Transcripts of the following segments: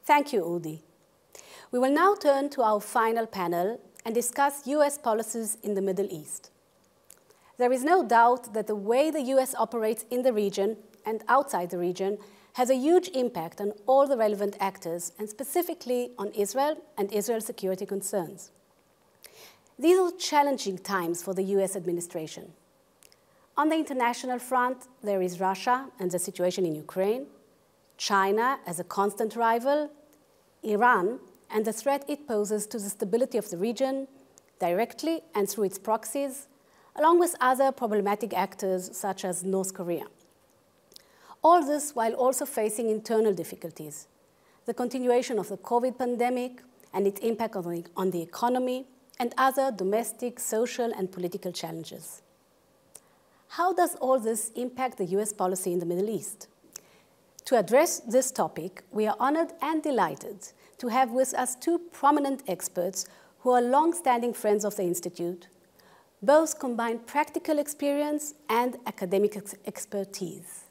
Thank you, Udi. We will now turn to our final panel and discuss U.S. policies in the Middle East. There is no doubt that the way the U.S. operates in the region and outside the region has a huge impact on all the relevant actors, and specifically on Israel and Israel's security concerns. These are challenging times for the U.S. administration. On the international front, there is Russia and the situation in Ukraine, China as a constant rival, Iran and the threat it poses to the stability of the region, directly and through its proxies, along with other problematic actors such as North Korea. All this while also facing internal difficulties, the continuation of the COVID pandemic and its impact on the economy, and other domestic, social, and political challenges. How does all this impact the US policy in the Middle East? To address this topic, we are honored and delighted to have with us two prominent experts who are long-standing friends of the Institute. Both combine practical experience and academic expertise.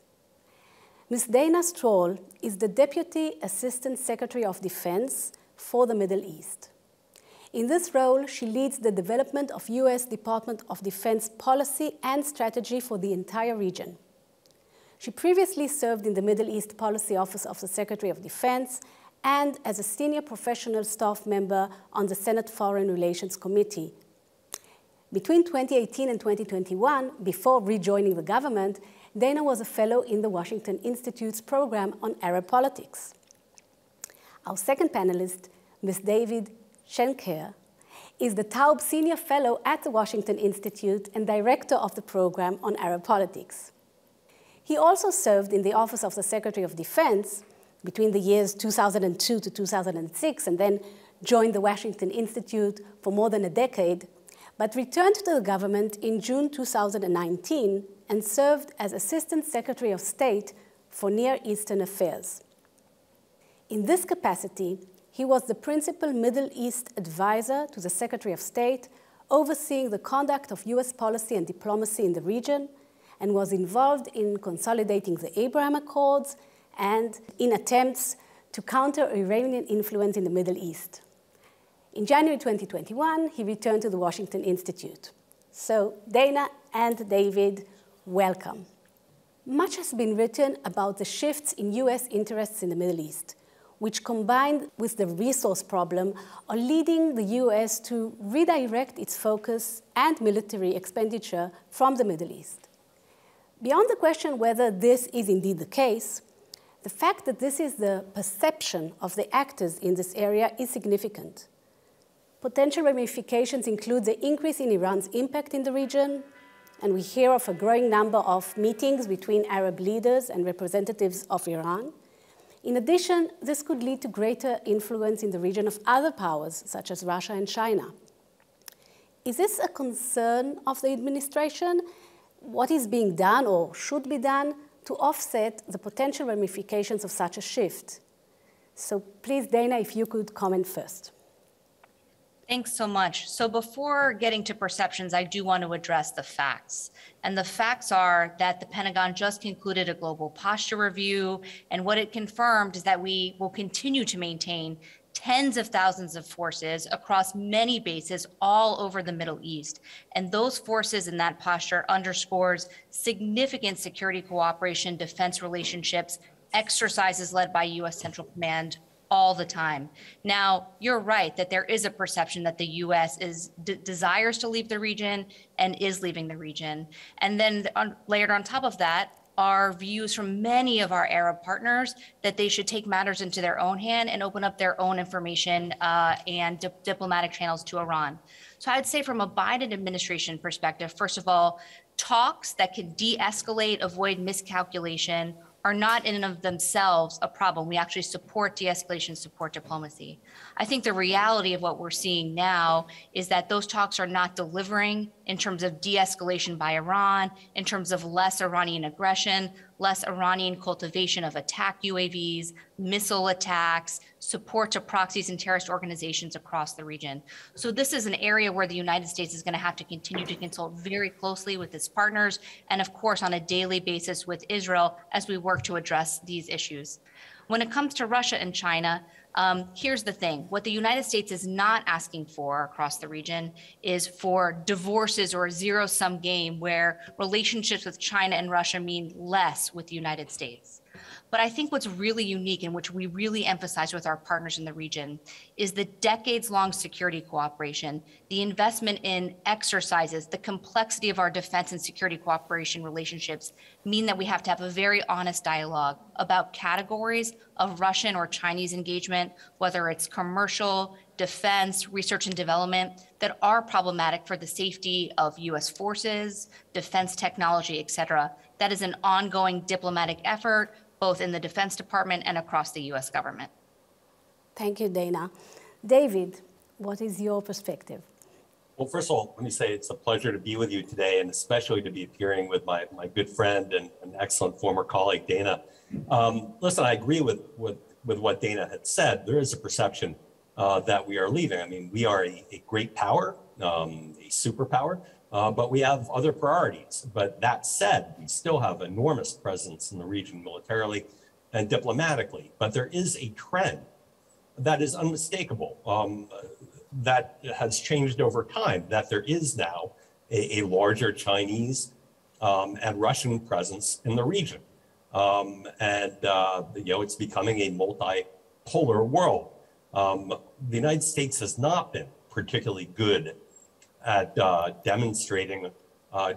Ms. Dana Stroll is the Deputy Assistant Secretary of Defense for the Middle East. In this role, she leads the development of US Department of Defense policy and strategy for the entire region. She previously served in the Middle East Policy Office of the Secretary of Defense and as a senior professional staff member on the Senate Foreign Relations Committee. Between 2018 and 2021, before rejoining the government, Dana was a fellow in the Washington Institute's program on Arab politics. Our second panelist, Ms. Dייוויד Schencker, is the Taub Senior Fellow at the Washington Institute and Director of the program on Arab politics. He also served in the Office of the Secretary of Defense between the years 2002 to 2006, and then joined the Washington Institute for more than a decade, but returned to the government in June 2019 and served as Assistant Secretary of State for Near Eastern Affairs. In this capacity, he was the principal Middle East advisor to the Secretary of State, overseeing the conduct of US policy and diplomacy in the region, and was involved in consolidating the Abraham Accords and in attempts to counter Iranian influence in the Middle East. In January 2021, he returned to the Washington Institute. So Dana and Dייוויד, welcome. Much has been written about the shifts in US interests in the Middle East, which combined with the resource problem are leading the US to redirect its focus and military expenditure from the Middle East. Beyond the question whether this is indeed the case, the fact that this is the perception of the actors in this area is significant. Potential ramifications include the increase in Iran's impact in the region, and we hear of a growing number of meetings between Arab leaders and representatives of Iran. In addition, this could lead to greater influence in the region of other powers, such as Russia and China. Is this a concern of the administration? What is being done or should be done to offset the potential ramifications of such a shift? So please, Dana, if you could comment first. Thanks so much. So before getting to perceptions, I do want to address the facts. And the facts are that the Pentagon just concluded a global posture review. And what it confirmed is that we will continue to maintain tens of thousands of forces across many bases all over the Middle East. And those forces in that posture underscores significant security cooperation, defense relationships, exercises led by US Central Command all the time. Now, you're right that there is a perception that the US desires to leave the region and is leaving the region. And then layered on top of that are views from many of our Arab partners that they should take matters into their own hand and open up their own information and diplomatic channels to Iran. So I'd say from a Biden administration perspective, first of all, talks that can de-escalate, avoid miscalculation, are not in and of themselves a problem. We actually support de-escalation, support diplomacy. I think the reality of what we're seeing now is that those talks are not delivering in terms of de-escalation by Iran, in terms of less Iranian aggression, less Iranian cultivation of attack UAVs, missile attacks, support to proxies and terrorist organizations across the region. So this is an area where the United States is going to have to continue to consult very closely with its partners and, of course, on a daily basis with Israel as we work to address these issues. When it comes to Russia and China, here's the thing. What the United States is not asking for across the region is for divorces or a zero-sum game where relationships with China and Russia mean less with the United States. But I think what's really unique and which we really emphasize with our partners in the region is the decades-long security cooperation, the investment in exercises, the complexity of our defense and security cooperation relationships mean that we have to have a very honest dialogue about categories of Russian or Chinese engagement, whether it's commercial, defense, research and development, that are problematic for the safety of US forces, defense technology, et cetera. That is an ongoing diplomatic effort, both in the Defense Department and across the US government. Thank you, Dana. David, what is your perspective? Well, first of all, let me say it's a pleasure to be with you today, and especially to be appearing with my good friend and an excellent former colleague, Dana. Listen, I agree with what Dana had said. There is a perception that we are leaving. I mean, we are a great power, a superpower, but we have other priorities. But that said, we still have enormous presence in the region militarily and diplomatically. But there is a trend that is unmistakable, that has changed over time, that there is now a larger Chinese and Russian presence in the region. It's becoming a multipolar world. The United States has not been particularly good at demonstrating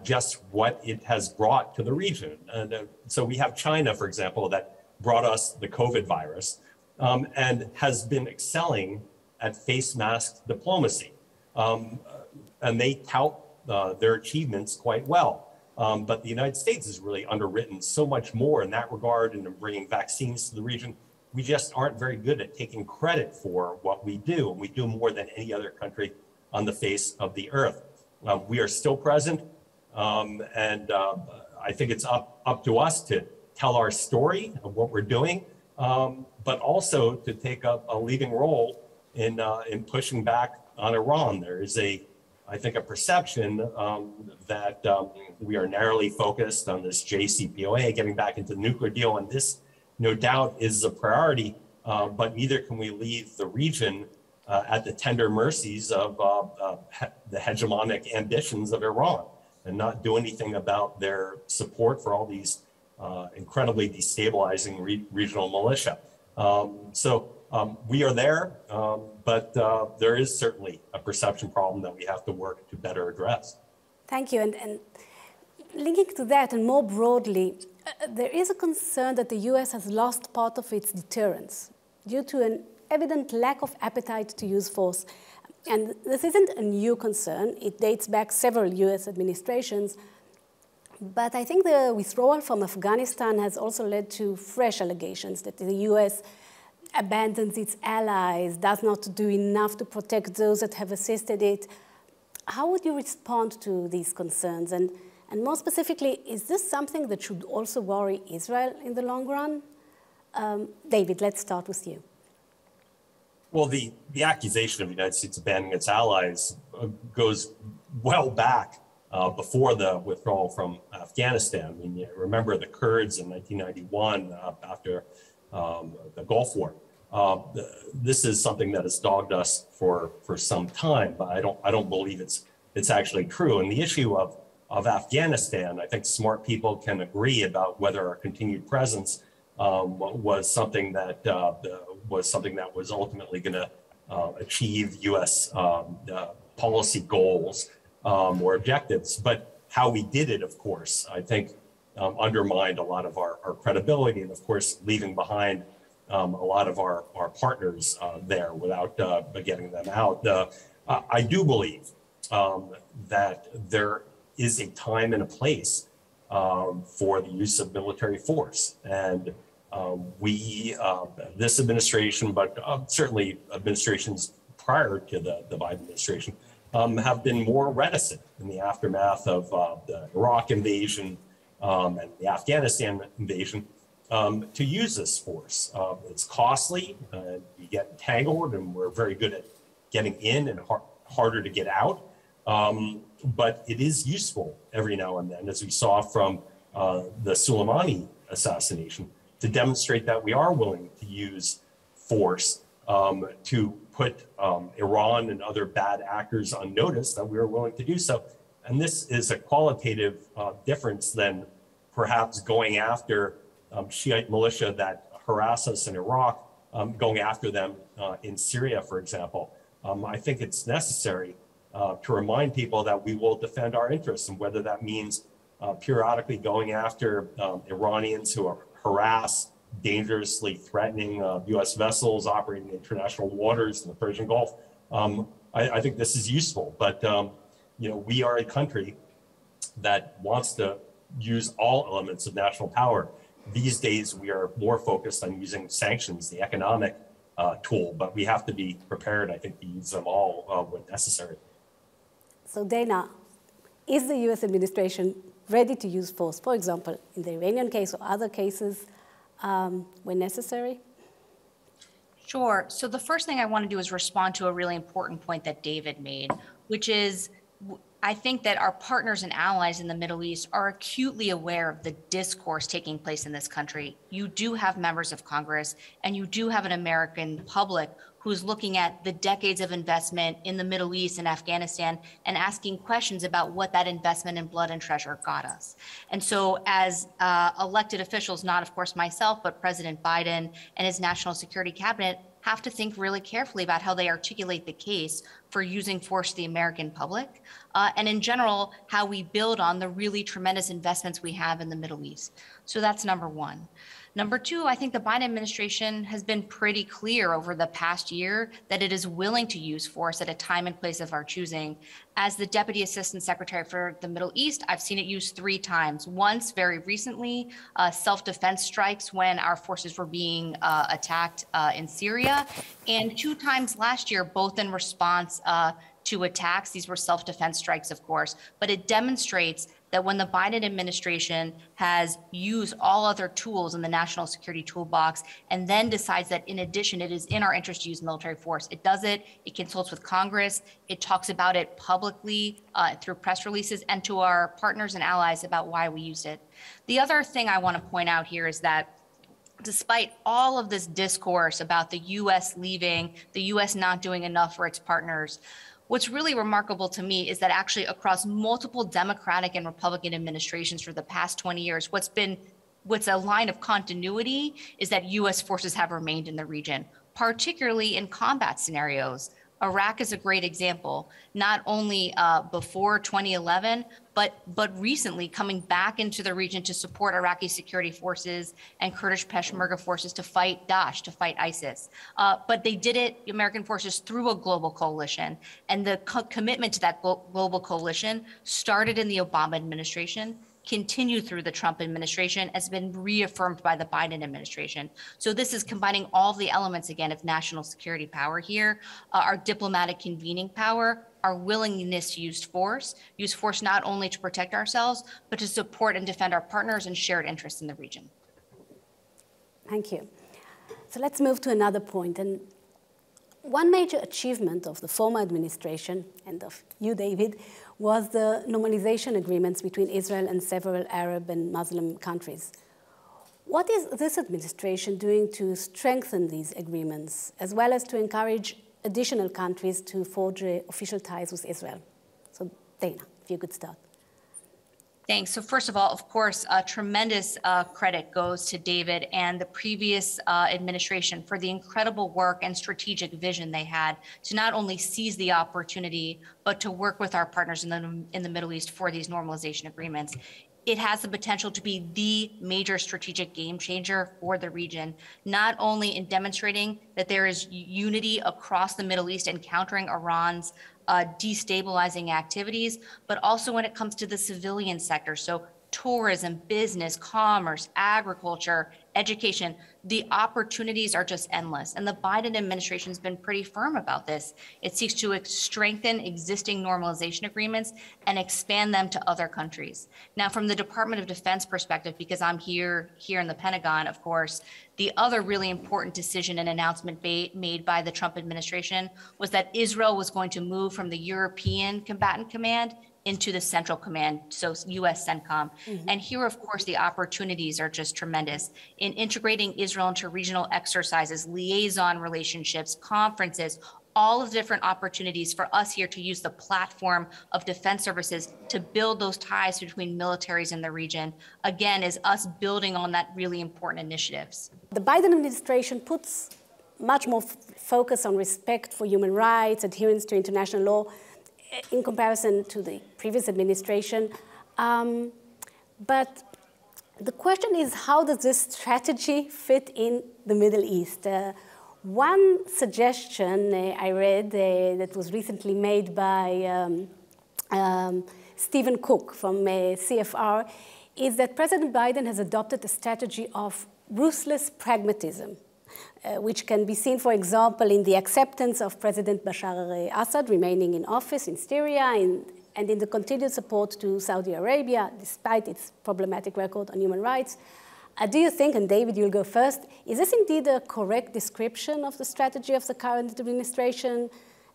just what it has brought to the region. And so we have China, for example, that brought us the COVID virus and has been excelling at face mask diplomacy. And they tout their achievements quite well. But the United States has really underwritten so much more in that regard and in bringing vaccines to the region. We just aren't very good at taking credit for what we do. And we do more than any other country on the face of the earth. We are still present. I think it's up to us to tell our story of what we're doing, but also to take a leading role in pushing back on Iran. There is I think a perception that we are narrowly focused on this JCPOA, getting back into the nuclear deal, and this no doubt is a priority, but neither can we leave the region at the tender mercies of the hegemonic ambitions of Iran and not do anything about their support for all these incredibly destabilizing regional militia. We are there, but there is certainly a perception problem that we have to work to better address. Thank you. And linking to that and more broadly, there is a concern that the US has lost part of its deterrence due to an evident lack of appetite to use force. And this isn't a new concern. It dates back several US administrations. But I think the withdrawal from Afghanistan has also led to fresh allegations that the US abandons its allies, does not do enough to protect those that have assisted it. How would you respond to these concerns? And more specifically, is this something that should also worry Israel in the long run? David, let's start with you. Well, the accusation of the United States abandoning its allies goes well back before the withdrawal from Afghanistan. I mean, you remember the Kurds in 1991 after the Gulf War. This is something that has dogged us for some time, but I don't believe it's actually true. And the issue of Afghanistan, I think smart people can agree about whether our continued presence was something that was ultimately going to achieve U.S. Policy goals or objectives. But how we did it, of course, I think undermined a lot of our credibility, and of course, leaving behind a lot of our partners there without getting them out. I do believe that there is a time and a place for the use of military force. And this administration, but certainly administrations prior to the Biden administration, have been more reticent in the aftermath of the Iraq invasion and the Afghanistan invasion to use this force. It's costly, you get entangled, and we're very good at getting in and harder to get out. But it is useful every now and then, as we saw from the Soleimani assassination. to demonstrate that we are willing to use force to put Iran and other bad actors on notice, that we are willing to do so. And this is a qualitative difference than perhaps going after Shiite militia that harass us in Iraq, going after them in Syria, for example. I think it's necessary to remind people that we will defend our interests, and whether that means periodically going after Iranians who are harass, dangerously threatening U.S. vessels operating in international waters in the Persian Gulf. I think this is useful, but we are a country that wants to use all elements of national power. These days, we are more focused on using sanctions, the economic tool, but we have to be prepared, I think, to use them all when necessary. So Dana, is the US administration ready to use force, for example, in the Iranian case or other cases when necessary? Sure. So the first thing I want to do is respond to a really important point that David made, which is I think that our partners and allies in the Middle East are acutely aware of the discourse taking place in this country. You do have members of Congress and you do have an American public who's looking at the decades of investment in the Middle East and Afghanistan and asking questions about what that investment in blood and treasure got us. And so as elected officials, not of course myself, but President Biden and his national security cabinet have to think really carefully about how they articulate the case for using force to the American public, and in general, how we build on the really tremendous investments we have in the Middle East. So that's number one. Number two, I think the Biden administration has been pretty clear over the past year that it is willing to use force at a time and place of our choosing. As the Deputy Assistant Secretary for the Middle East, I've seen it used 3 times. Once, very recently, self-defense strikes when our forces were being attacked in Syria, and 2 times last year, both in response to attacks. These were self-defense strikes, of course, but it demonstrates that when the Biden administration has used all other tools in the national security toolbox and then decides that in addition, it is in our interest to use military force, it does it, it consults with Congress, it talks about it publicly through press releases and to our partners and allies about why we used it. The other thing I want to point out here is that despite all of this discourse about the US leaving, the US not doing enough for its partners, what's really remarkable to me is that actually across multiple Democratic and Republican administrations for the past 20 years, what's a line of continuity is that US forces have remained in the region, particularly in combat scenarios. Iraq is a great example, not only before 2011, but recently coming back into the region to support Iraqi security forces and Kurdish Peshmerga forces to fight Daesh, to fight ISIS. But they did it, American forces, through a global coalition. And the commitment to that global coalition started in the Obama administration, continued through the Trump administration, has been reaffirmed by the Biden administration. So this is combining all the elements, again, of national security power here, our diplomatic convening power, our willingness to use force not only to protect ourselves, but to support and defend our partners and shared interests in the region. Thank you. So let's move to another point. And one major achievement of the former administration and of you, David, was the normalization agreements between Israel and several Arab and Muslim countries. What is this administration doing to strengthen these agreements, as well as to encourage additional countries to forge official ties with Israel? So Dana, if you could start. Thanks. So first of all, of course, tremendous credit goes to David and the previous administration for the incredible work and strategic vision they had to not only seize the opportunity, but to work with our partners in the Middle East for these normalization agreements. It has the potential to be the major strategic game changer for the region, not only in demonstrating that there is unity across the Middle East and countering Iran's destabilizing activities, but also when it comes to the civilian sector. So tourism, business, commerce, agriculture, education, the opportunities are just endless. And the Biden administration has been pretty firm about this. It seeks to strengthen existing normalization agreements and expand them to other countries. Now, from the Department of Defense perspective, because I'm here in the Pentagon, of course, the other really important decision and announcement made by the Trump administration was that Israel was going to move from the European Combatant Command into the central command, so US CENTCOM. And here, of course, the opportunities are just tremendous in integrating Israel into regional exercises, liaison relationships, conferences, all of the different opportunities for us here to use the platform of defense services to build those ties between militaries in the region, again, is us building on that really important initiatives. The Biden administration puts much more focus on respect for human rights, adherence to international law, in comparison to the previous administration. But the question is, how does this strategy fit in the Middle East? One suggestion I read that was recently made by Stephen Cook from CFR is that President Biden has adopted a strategy of ruthless pragmatism, which can be seen, for example, in the acceptance of President Bashar al-Assad remaining in office in Syria and in the continued support to Saudi Arabia, despite its problematic record on human rights. Do you think, and David, you'll go first, is this indeed a correct description of the strategy of the current administration?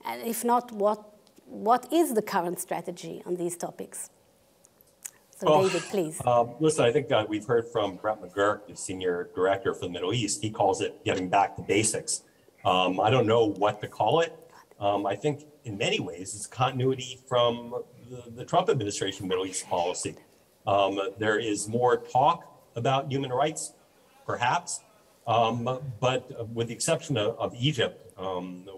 And if not, what is the current strategy on these topics? So David, please. Listen, I think we've heard from Brett McGurk, the senior director for the Middle East. He calls it getting back to basics. I don't know what to call it. I think in many ways it's continuity from the Trump administration Middle East policy. There is more talk about human rights, perhaps, but with the exception of Egypt,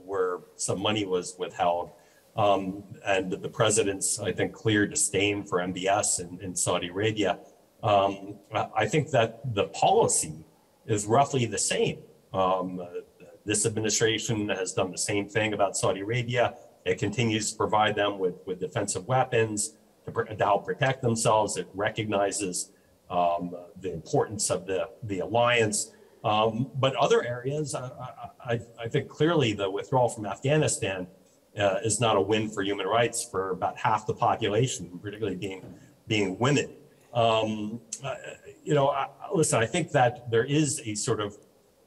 where some money was withheld, and the president's, I think, clear disdain for MBS in Saudi Arabia, I think that the policy is roughly the same. This administration has done the same thing about Saudi Arabia. It continues to provide them with defensive weapons to help protect themselves. It recognizes the importance of the alliance. But other areas, I think clearly the withdrawal from Afghanistan is not a win for human rights for about half the population, particularly being women. Listen, I think that there is a sort of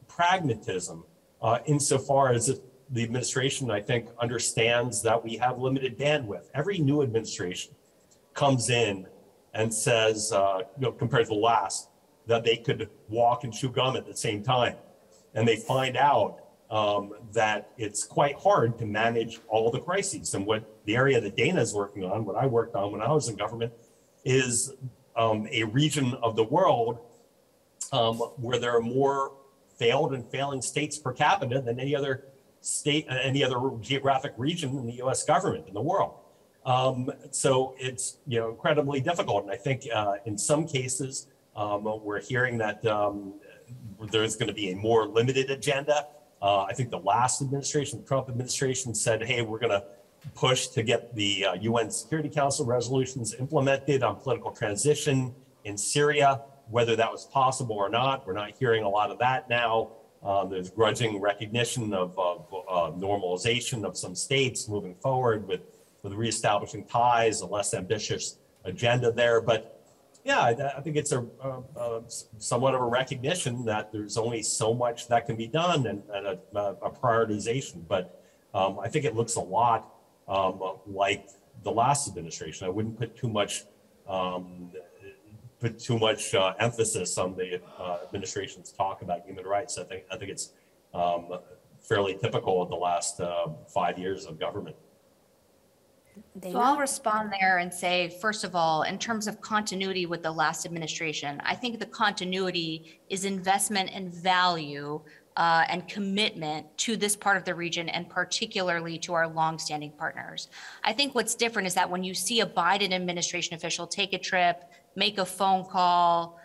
pragmatism insofar as the administration, I think, understands that we have limited bandwidth. Every new administration comes in and says, compared to the last, that they could walk and chew gum at the same time. And they find out that it's quite hard to manage all the crises. And what the area that Dana's working on, what I worked on when I was in government, is a region of the world where there are more failed and failing states per capita than any other state, any other geographic region in the US government in the world. So it's incredibly difficult. And I think in some cases, we're hearing that there's going to be a more limited agenda. I think the last administration, the Trump administration, said, hey, we're going to push to get the UN Security Council resolutions implemented on political transition in Syria. Whether that was possible or not, we're not hearing a lot of that now. There's grudging recognition of normalization of some states moving forward with reestablishing ties, a less ambitious agenda there. But yeah, I think it's a somewhat of a recognition that there's only so much that can be done and a prioritization. But I think it looks a lot like the last administration. I wouldn't put too much emphasis on the administration's talk about human rights. I think it's fairly typical of the last 5 years of government. So I'll respond there and say, first of all, in terms of continuity with the last administration, I think the continuity is investment and value and commitment to this part of the region, and particularly to our longstanding partners. I think what's different is that when you see a Biden administration official take a trip, make a phone call,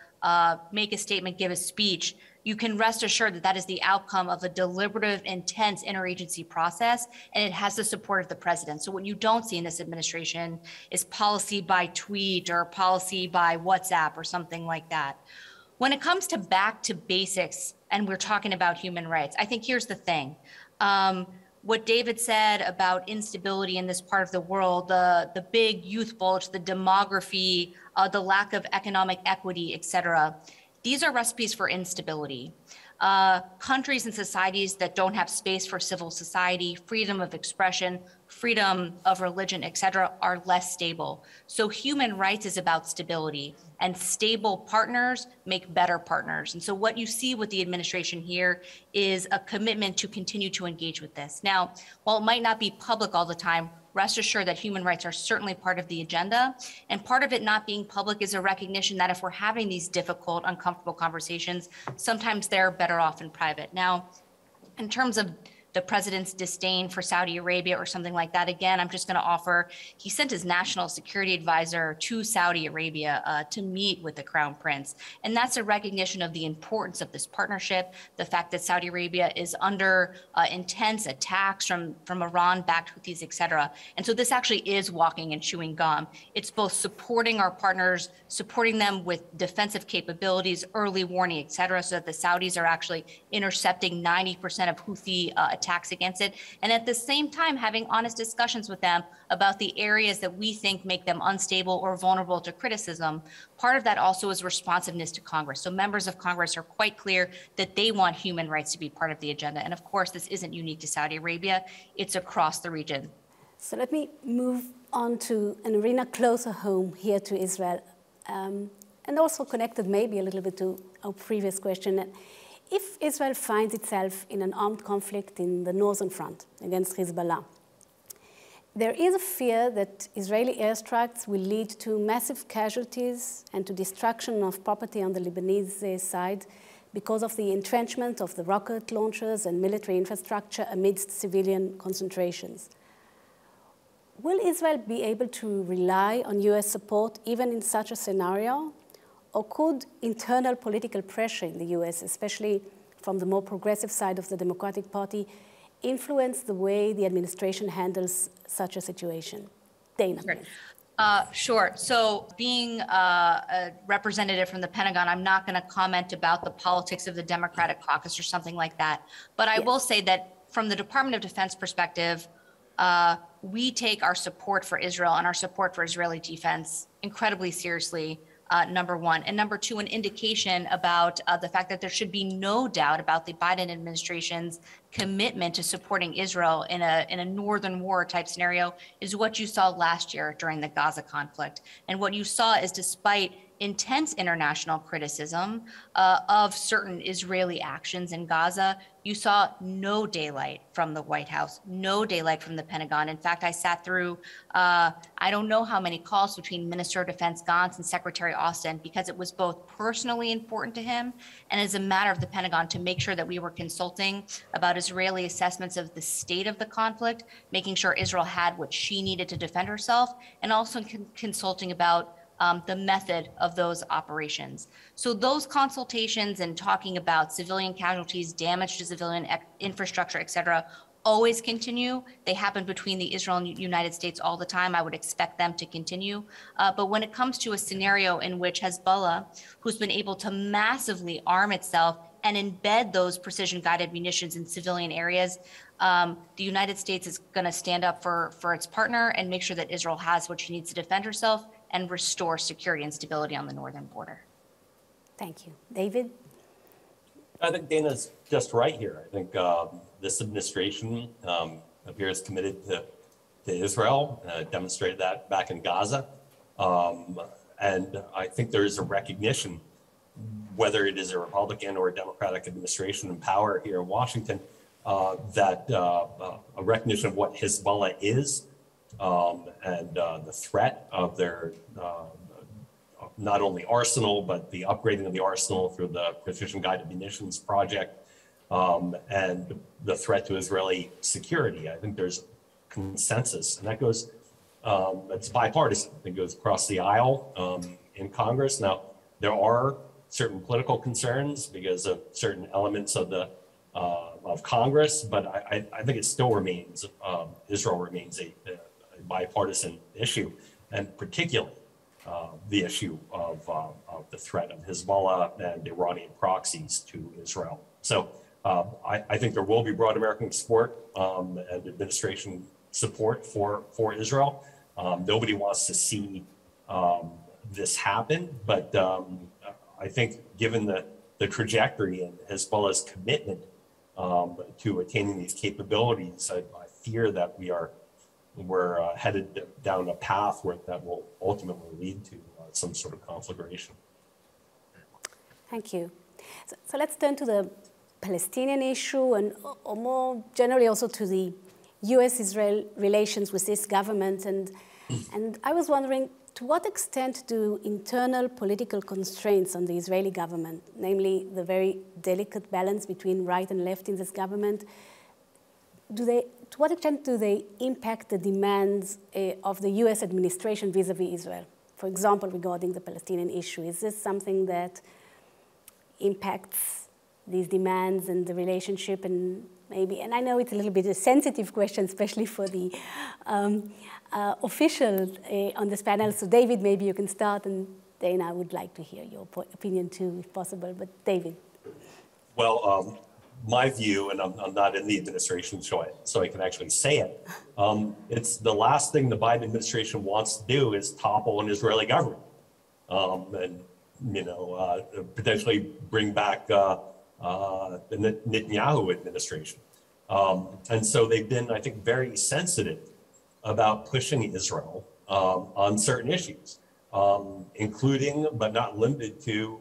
make a statement, give a speech, you can rest assured that that is the outcome of a deliberative, intense interagency process, and it has the support of the president. So what you don't see in this administration is policy by tweet or policy by WhatsApp or something like that. When it comes to back to basics, and we're talking about human rights, I think here's the thing. What David said about instability in this part of the world, the big youth bulge, the demography, the lack of economic equity, et cetera, these are recipes for instability. countries and societies that don't have space for civil society, freedom of expression, freedom of religion, et cetera, are less stable. So human rights is about stability, and stable partners make better partners. And so what you see with the administration here is a commitment to continue to engage with this. Now, while it might not be public all the time, rest assured that human rights are certainly part of the agenda. And part of it not being public is a recognition that if we're having these difficult, uncomfortable conversations, sometimes they're better off in private. Now, in terms of the president's disdain for Saudi Arabia or something like that, again, I'm just going to offer, he sent his national security advisor to Saudi Arabia to meet with the crown prince. And that's a recognition of the importance of this partnership, the fact that Saudi Arabia is under intense attacks from Iran-backed Houthis, et cetera. And so this actually is walking and chewing gum. It's both supporting our partners, supporting them with defensive capabilities, early warning, et cetera, so that the Saudis are actually intercepting 90% of Houthi attacks against it. And at the same time, having honest discussions with them about the areas that we think make them unstable or vulnerable to criticism. Part of that also is responsiveness to Congress. So members of Congress are quite clear that they want human rights to be part of the agenda. And of course, this isn't unique to Saudi Arabia. It's across the region. So let me move on to an arena closer home here to Israel, and also connected maybe a little bit to our previous question. If Israel finds itself in an armed conflict in the northern front against Hezbollah, there is a fear that Israeli airstrikes will lead to massive casualties and to destruction of property on the Lebanese side because of the entrenchment of the rocket launchers and military infrastructure amidst civilian concentrations. Will Israel be able to rely on US support even in such a scenario? Or could internal political pressure in the US, especially from the more progressive side of the Democratic Party, influence the way the administration handles such a situation? Dana, please. Sure. So being a representative from the Pentagon, I'm not going to comment about the politics of the Democratic caucus or something like that. But I will say that from the Department of Defense perspective, we take our support for Israel and our support for Israeli defense incredibly seriously. Number one. And number two, an indication about the fact that there should be no doubt about the Biden administration's commitment to supporting Israel in a northern war type scenario is what you saw last year during the Gaza conflict. And what you saw is, despite intense international criticism of certain Israeli actions in Gaza, you saw no daylight from the White House, no daylight from the Pentagon. In fact, I sat through, I don't know how many calls between Minister of Defense Gantz and Secretary Austin, because it was both personally important to him and as a matter of the Pentagon to make sure that we were consulting about Israeli assessments of the state of the conflict, making sure Israel had what she needed to defend herself, and also consulting about the method of those operations. So those consultations and talking about civilian casualties, damage to civilian infrastructure, et cetera, always continue. They happen between the Israel and United States all the time. I would expect them to continue. But when it comes to a scenario in which Hezbollah, who's been able to massively arm itself and embed those precision-guided munitions in civilian areas, the United States is going to stand up for its partner and make sure that Israel has what she needs to defend herself and restore security and stability on the northern border. Thank you. David? I think Dana's just right here. I think this administration appears committed to Israel, demonstrated that back in Gaza. And I think there is a recognition, whether it is a Republican or a Democratic administration in power here in Washington, that a recognition of what Hezbollah is, and the threat of their not only arsenal, but the upgrading of the arsenal through the precision guided munitions project, and the threat to Israeli security. I think there's consensus, and that goes, it's bipartisan. It goes across the aisle in Congress. Now, there are certain political concerns because of certain elements of the of Congress, but I think it still remains, Israel remains a bipartisan issue, and particularly the issue of the threat of Hezbollah and Iranian proxies to Israel. So I think there will be broad American support and administration support for Israel. Nobody wants to see this happen, but I think given the the trajectory and as well as commitment to attaining these capabilities, I fear that we're headed down a path that will ultimately lead to some sort of conflagration. Thank you. So let's turn to the Palestinian issue and or more generally also to the US-Israel relations with this government. And I was wondering, to what extent do internal political constraints on the Israeli government, namely the very delicate balance between right and left in this government, to what extent do they impact the demands of the US administration vis-a-vis Israel? For example, regarding the Palestinian issue, is this something that impacts these demands and the relationship? And maybe, and I know it's a little bit a sensitive question, especially for the officials on this panel. So David, maybe you can start, and Dana, I would like to hear your opinion too, if possible. But David. Well, my view, and I'm not in the administration, so I can actually say it, it's the last thing the Biden administration wants to do is topple an Israeli government and, potentially bring back the Netanyahu administration. And so they've been, I think, very sensitive about pushing Israel on certain issues, including, but not limited to,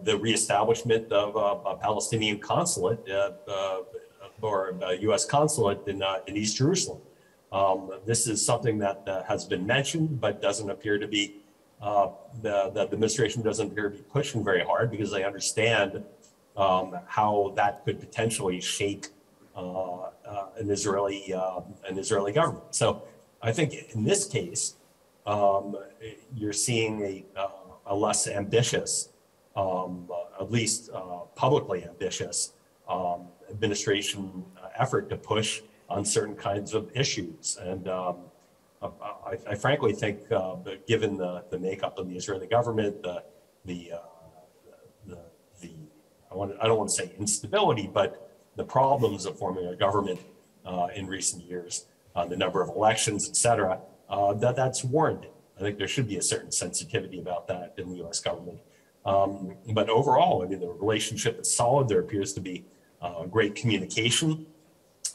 the reestablishment of a Palestinian consulate or a U.S. consulate in East Jerusalem. This is something that has been mentioned, but doesn't appear to be, the administration doesn't appear to be pushing very hard because they understand how that could potentially shake an Israeli government. So I think in this case, you're seeing a less ambitious, at least publicly ambitious, administration effort to push on certain kinds of issues. And I frankly think, given the makeup of the Israeli government, I don't want to say instability, but the problems of forming a government in recent years, the number of elections, et cetera, that's warranted. I think there should be a certain sensitivity about that in the U.S. government. But overall, I mean, the relationship is solid. There appears to be great communication.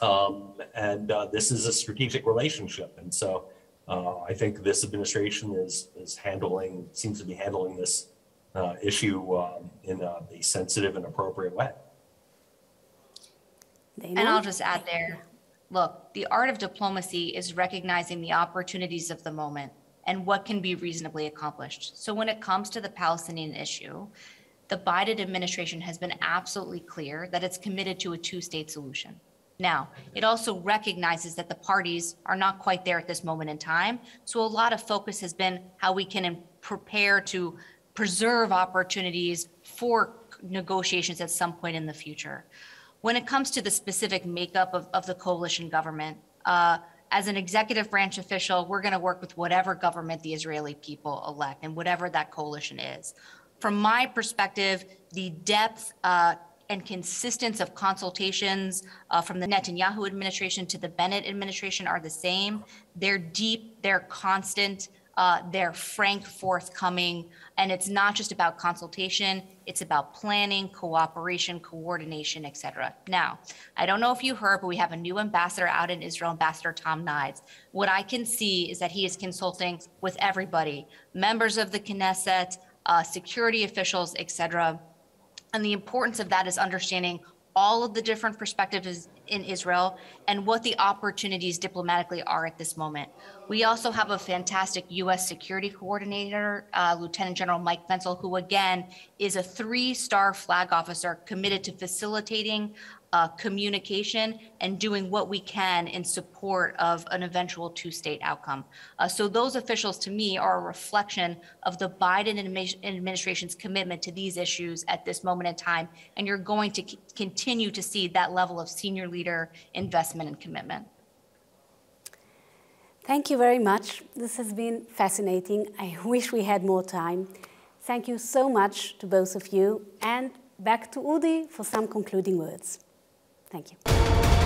And this is a strategic relationship. And so I think this administration seems to be handling this issue in a sensitive and appropriate way. And I'll just add there, look, the art of diplomacy is recognizing the opportunities of the moment and what can be reasonably accomplished. So when it comes to the Palestinian issue, the Biden administration has been absolutely clear that it's committed to a two-state solution. Now, it also recognizes that the parties are not quite there at this moment in time. So a lot of focus has been how we can prepare to preserve opportunities for negotiations at some point in the future. When it comes to the specific makeup of the coalition government, as an executive branch official, we're going to work with whatever government the Israeli people elect and whatever that coalition is. From my perspective, the depth and consistency of consultations from the Netanyahu administration to the Bennett administration are the same. They're deep, they're constant, they're frank, forthcoming, and it's not just about consultation, it's about planning, cooperation, coordination, et cetera. Now, I don't know if you heard, but we have a new ambassador out in Israel, Ambassador Tom Nides. What I can see is that he is consulting with everybody, members of the Knesset, security officials, et cetera. And the importance of that is understanding all of the different perspectives in Israel and what the opportunities diplomatically are at this moment. We also have a fantastic U.S. security coordinator, Lieutenant General Mike Fensel, who again is a 3-star flag officer committed to facilitating communication and doing what we can in support of an eventual two-state outcome. So those officials, to me, are a reflection of the Biden administration's commitment to these issues at this moment in time, and you're going to continue to see that level of senior leader investment and commitment. Thank you very much. This has been fascinating. I wish we had more time. Thank you so much to both of you, and back to Udi for some concluding words. Thank you.